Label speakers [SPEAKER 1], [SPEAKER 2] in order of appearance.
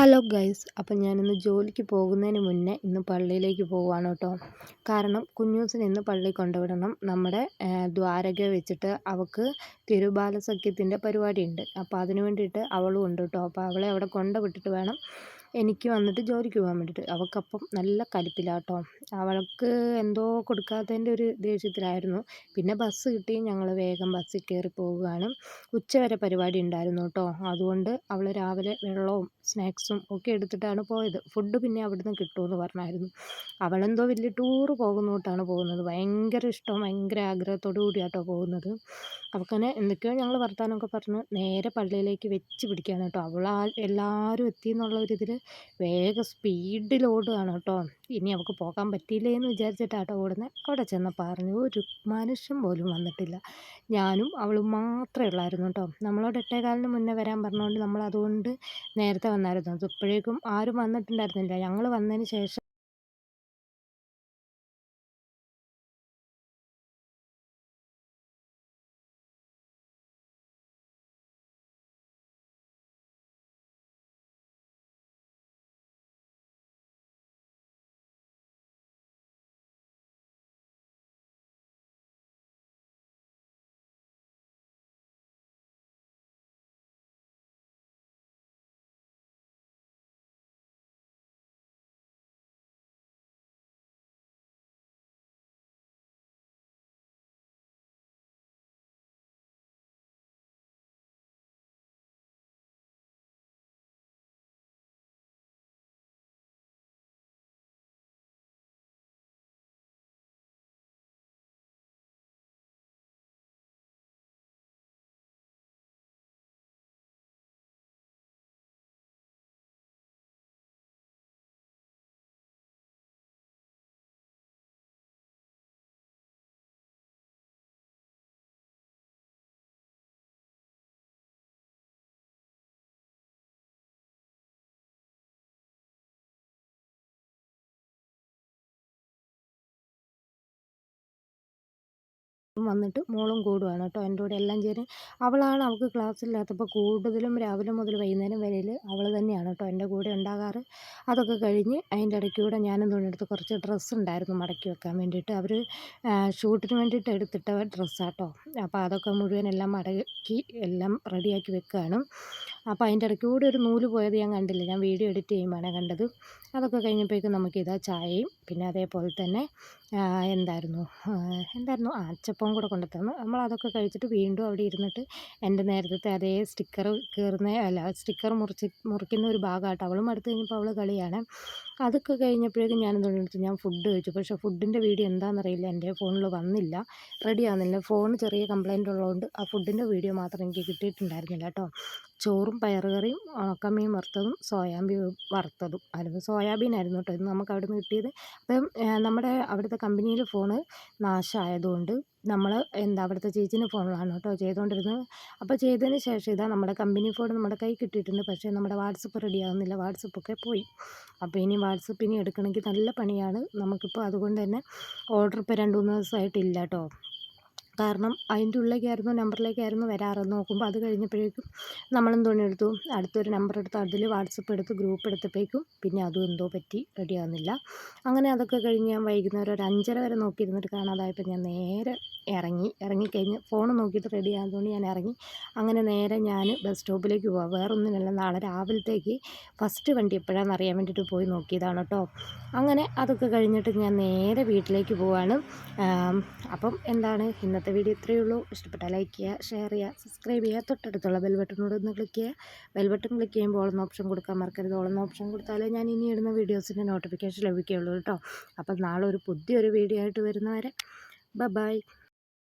[SPEAKER 1] Hello guys, അപ്പം ഞാനിന്ന് ജോലിക്ക് പോകുന്നതിന് മുന്നേ ഇന്ന് പള്ളിയിലേക്ക് പോവുകയാണ് കേട്ടോ. കാരണം കുഞ്ഞൂസിനെ ഇന്ന് പള്ളിയിൽ കൊണ്ടുവിടണം. നമ്മുടെ ദ്വാരക വെച്ചിട്ട് അവൾക്ക് തിരുബാലസഖ്യത്തിൻ്റെ പരിപാടിയുണ്ട്. അപ്പോൾ അതിന് വേണ്ടിയിട്ട് അവളും ഉണ്ട് കേട്ടോ. അപ്പോൾ അവളെ അവിടെ കൊണ്ടുവിട്ടിട്ട് വേണം എനിക്ക് വന്നിട്ട് ജോലിക്ക് പോകാൻ വേണ്ടിയിട്ട്. അവൾക്കപ്പം നല്ല കലിപ്പിലാട്ടോ. അവൾക്ക് എന്തോ കൊടുക്കാത്തതിൻ്റെ ഒരു ദേഷ്യത്തിലായിരുന്നു. പിന്നെ ബസ് കിട്ടി, ഞങ്ങൾ വേഗം ബസ്സിൽ കയറി പോവുകയാണ്. ഉച്ചവരെ പരിപാടി ഉണ്ടായിരുന്നു കേട്ടോ. അതുകൊണ്ട് അവൾ രാവിലെ വെള്ളവും സ്നാക്സും ഒക്കെ എടുത്തിട്ടാണ് പോയത്. ഫുഡ് പിന്നെ അവിടുന്ന് കിട്ടുമെന്ന് പറഞ്ഞായിരുന്നു. അവളെന്തോ വലിയ ടൂറ് പോകുന്നോട്ടാണ് പോകുന്നത്. ഭയങ്കര ഇഷ്ടവും ഭയങ്കര ആഗ്രഹത്തോടു കൂടിയാട്ടോ പോകുന്നത്. അവൾക്കങ്ങനെ എന്തൊക്കെയോ ഞങ്ങൾ വർത്താനമൊക്കെ പറഞ്ഞ് നേരെ പള്ളിയിലേക്ക് വെച്ച് പിടിക്കുകയാണ് കേട്ടോ. എല്ലാവരും എത്തി എന്നുള്ള ഒരിതിൽ വേഗം സ്പീഡിൽ ഓടുകയാണ് കേട്ടോ. ഇനി അവൾക്ക് പോകാൻ പറ്റിയില്ലേ എന്ന് വിചാരിച്ചിട്ടാട്ടോ ഓടുന്നത്. അവിടെ ചെന്ന് പറഞ്ഞു ഒരു മനുഷ്യൻ പോലും വന്നിട്ടില്ല. ഞാനും അവളും മാത്രമേ ഉള്ളായിരുന്നു കേട്ടോ. നമ്മളോട് 8:15 മുന്നേ വരാൻ പറഞ്ഞുകൊണ്ട് നമ്മൾ അതുകൊണ്ട് നേരത്തെ വന്നായിരുന്നു. അതിപ്പോഴേക്കും ആരും വന്നിട്ടുണ്ടായിരുന്നില്ല. ഞങ്ങൾ വന്നതിന് ശേഷം വന്നിട്ട് മോളും കൂടുകയാണ് കേട്ടോ എൻ്റെ കൂടെ എല്ലാം ചേരും. അവളാണ് അവൾക്ക് ക്ലാസ്സില്ലാത്തപ്പോൾ കൂടുതലും രാവിലെ മുതൽ വൈകുന്നേരം വരെയിൽ അവൾ തന്നെയാണ് കേട്ടോ എൻ്റെ കൂടെ ഉണ്ടാകാറ്. അതൊക്കെ കഴിഞ്ഞ് അതിൻ്റെ ഇടയ്ക്കൂടെ ഞാനും തുണിയെടുത്ത് കുറച്ച് ഡ്രസ്സ് ഉണ്ടായിരുന്നു മടക്കി വെക്കാൻ വേണ്ടിയിട്ട്. അവർ ഷൂട്ടിന് വേണ്ടിയിട്ട് എടുത്തിട്ട ഡ്രസ്സാട്ടോ. അപ്പോൾ അതൊക്കെ മുഴുവൻ എല്ലാം മടക്കി എല്ലാം റെഡിയാക്കി വെക്കുകയാണ്. അപ്പോൾ അതിൻ്റെ ഇടയ്ക്കൂടെ ഒരു നൂല് പോയത് ഞാൻ കണ്ടില്ല. ഞാൻ വീഡിയോ എഡിറ്റ് ചെയ്യുമ്പോഴാണ് കണ്ടത്. അതൊക്കെ കഴിഞ്ഞപ്പോഴേക്കും നമുക്കിതാ ചായയും പിന്നെ അതേപോലെ തന്നെ എന്തായിരുന്നു അച്ചപ്പവും കൂടെ കൊണ്ടുത്തന്നു. നമ്മളതൊക്കെ കഴിച്ചിട്ട് വീണ്ടും അവിടെ ഇരുന്നിട്ട് എൻ്റെ നേരത്തെ അതേ സ്റ്റിക്കർ മുറിക്കുന്ന ഒരു ഭാഗമായിട്ട് അവളും അടുത്ത് കഴിഞ്ഞപ്പോൾ അവൾ കളിയാണ്. അതൊക്കെ കഴിഞ്ഞപ്പോഴേക്കും ഞാൻ ഫുഡ് കഴിച്ചു. പക്ഷേ ഫുഡിൻ്റെ വീഡിയോ എന്താണെന്നറിയില്ല, എൻ്റെ ഫോണിൽ വന്നില്ല, റെഡി ആവുന്നില്ല. ഫോൺ ചെറിയ കംപ്ലൈൻറ്റ് ഉള്ളതുകൊണ്ട് ആ ഫുഡിൻ്റെ വീഡിയോ മാത്രം എനിക്ക് കിട്ടിയിട്ടുണ്ടായിരുന്നില്ല കേട്ടോ. ചോറും പയറുകറിയും ഉണക്കമീൻ വറുത്തതും സോയാബീൻ വറുത്തതും ആയിരുന്നു. സോയാബീനായിരുന്നു കേട്ടോ ഇന്ന് നമുക്ക് അവിടെ നിന്ന് കിട്ടിയത്. അപ്പം നമ്മുടെ അവിടുത്തെ കമ്പനിയിൽ ഫോണ് നാശമായതുകൊണ്ട് നമ്മൾ അവിടുത്തെ ചേച്ചീൻ്റെ ഫോണിലാണ് കേട്ടോ ചെയ്തുകൊണ്ടിരുന്നത്. അപ്പോൾ ചെയ്തതിന് ശേഷം ഇതാ നമ്മുടെ കമ്പനി ഫോൺ നമ്മുടെ കൈ കിട്ടിയിട്ടുണ്ട്. പക്ഷേ നമ്മുടെ വാട്സപ്പ് റെഡി ആകുന്നില്ല, വാട്സപ്പൊക്കെ പോയി. അപ്പോൾ ഇനി വാട്സപ്പ് ഇനി എടുക്കണമെങ്കിൽ നല്ല പണിയാണ് നമുക്കിപ്പോൾ. അതുകൊണ്ട് തന്നെ ഓർഡർ ഇപ്പോൾ 2-3 ദിവസമായിട്ടില്ല കേട്ടോ. കാരണം അതിൻ്റെ ഉള്ളിലേക്കായിരുന്നു നമ്പറിലേക്കായിരുന്നു വരാറ്. നോക്കുമ്പോൾ അത് കഴിഞ്ഞപ്പോഴേക്കും നമ്മളും തുണിയെടുത്തു, അടുത്തൊരു നമ്പർ എടുത്ത് അതിൽ വാട്സപ്പ് എടുത്ത് ഗ്രൂപ്പ് എടുത്തപ്പോഴേക്കും പിന്നെ അതും എന്തോ പറ്റി റെഡി ആകുന്നില്ല. അങ്ങനെ അതൊക്കെ കഴിഞ്ഞ് ഞാൻ വൈകുന്നേരം ഒരു 5:30 വരെ നോക്കിയിരുന്നിട്ട് കാണാതായപ്പോൾ ഞാൻ നേരെ ഇറങ്ങിക്കഴിഞ്ഞ് ഫോൺ നോക്കിയിട്ട് റെഡി ആയതുകൊണ്ട് ഞാൻ ഇറങ്ങി. അങ്ങനെ നേരെ ഞാൻ ബസ് സ്റ്റോപ്പിലേക്ക് പോവാം. വേറൊന്നിനല്ല, നാളെ രാവിലത്തേക്ക് ഫസ്റ്റ് വണ്ടി എപ്പോഴാണെന്ന് അറിയാൻ വേണ്ടിയിട്ട് പോയി നോക്കിയതാണ് കേട്ടോ. അങ്ങനെ അതൊക്കെ കഴിഞ്ഞിട്ട് ഞാൻ നേരെ വീട്ടിലേക്ക് പോവാണ്. അപ്പം ഇന്നത്തെ വീഡിയോ ഇത്രയേ ഉള്ളൂ. ഇഷ്ടപ്പെട്ടാൽ ലൈക്ക് ചെയ്യുക, ഷെയർ ചെയ്യുക, സബ്സ്ക്രൈബ് ചെയ്യുക. തൊട്ടടുത്തുള്ള ബെൽ ബട്ടനോട് ഒന്ന് ക്ലിക്ക് ചെയ്യുക. ബെൽ ബട്ടൺ ക്ലിക്ക് ചെയ്യുമ്പോൾ ഓൾ എന്ന ഓപ്ഷൻ കൊടുക്കാൻ മറക്കരുത്. ഓൾ എന്ന ഓപ്ഷൻ കൊടുത്താലേ ഞാൻ ഇനി ഇടുന്ന വീഡിയോസിൻ്റെ നോട്ടിഫിക്കേഷൻ ലഭിക്കുകയുള്ളൂ കേട്ടോ. അപ്പം നാളെ ഒരു പുതിയൊരു വീഡിയോ ആയിട്ട് വരുന്നവരെ ബൈ.